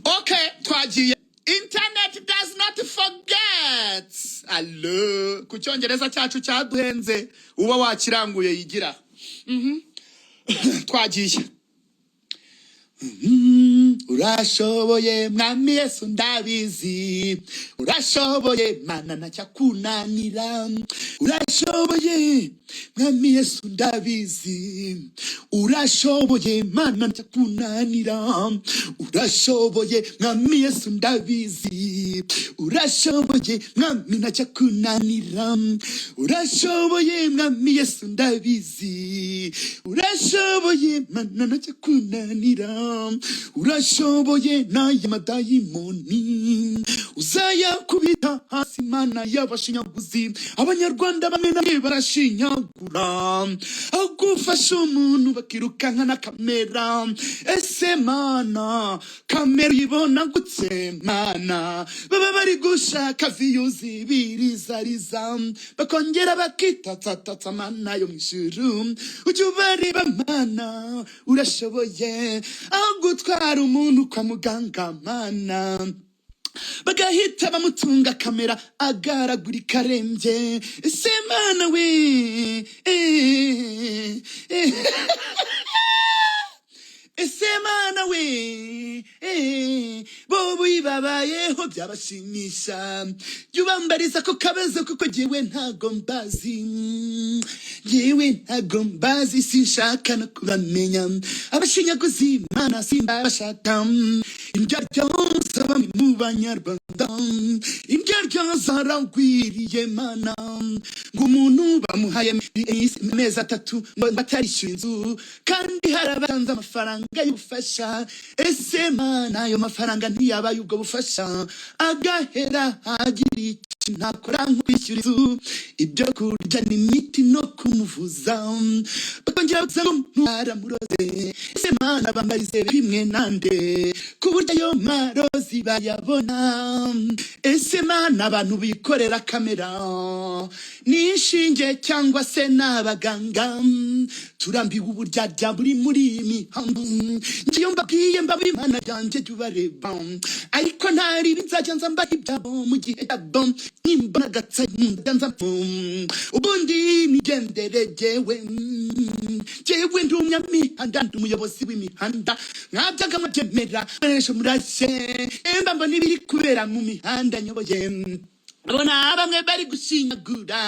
Okay, twagiye. Internet does not forget. Allo, kucyongereza cyacu cyaduhenze uba wakiranguye yigira. Twagiye. Urashoboye mwami Yesu ndabizi, urashoboye mana ntacyakunanira, urashoboye mwami Yesu ndabizi, urashoboye mana ntacyakunanira, urashoboye mwami Yesu ndabizi, urashoboye mwami ntacyakunanira, urashoboye mwami Yesu ndabizi, urashoboye mana ntacyakunanira, urashoboye naye madayimoni uzayakubita hasi mana y'abashinyaguzi. Abanyarwanda bamwe na bamwe barashinyagura agufasha umuntu bakirukanka na kamera. Ese mana kamera ibona gutse mana baba bari gushaka viyuzi birizariza bakongera bakitatatata mana yo mw'ijuru. Ujye ubareba mana urashoboye gutwara umuntu kwa muganga mana bagahita bamutunga kamera agaragurika arembye. Ese mana we ese mana we bobo ibabayeho byabashimisha yubambariza ko kabezo kuko jewe ntago mbazi, jewe ntago mbazi sinshaka no kubamenya. Abashinyaguzi mana simba bashaka indyarya z'abami mu banyarwanda, indyarya zaragwiriye mana ngo umuntu bamuhaye amezi 3 ngo batarishyura inzu kandi harabatanze amafaranga y'ubufasha. Ese mana ayo mafaranga ntiyabaye ubwo bufasha agahera hagira iki ntakora nko kwishyura inzu, ibyo kurya n'imiti no kumuvuza bakongera ngo ntaramuroze. Ese mana bambarize bimwe nande ku buryo ayo marozi bayabona. Ese mana abantu bikorera kamera nishinge cyangwa se n'abaganga turambiwe uburyarya buri muri imihanda. Ngiyo mbabwiye mbaburi mana yanjye tubareba ariko ntari binzajya nza mbaha ibyabo mu gihe cyabo nimbona gatsa nza ubundi nigendere jewe ndi umunyamihanda ndi umuyobozi w'imihanda nkabyaga mwabyemera beresha murashye mbamba n'ibiri kubera mu mihanda nyoboye. Abona bamwe bari gushinyagura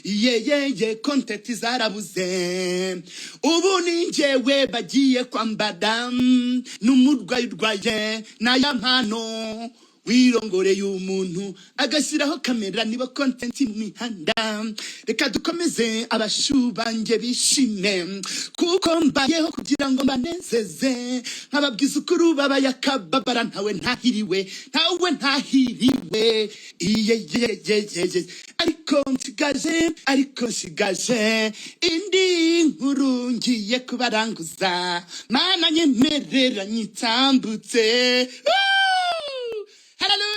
ye content zarabuze ubu ni njyewe bagiye kwambara n'umurwayi urwaye n'aya mpano wirongoreye umuntu agashyiraho kamera niba content mu mihanda. Reka dukomeze abashubanje bishime kuko mbayeho kugira ngo mbanezeze nkababwiza ukuri babaye akababara ntawe ntahiriwe ariko nsigaje indi nkuru ngiye kubaranguza mana nyemerera nyitambutse. Hallelujah.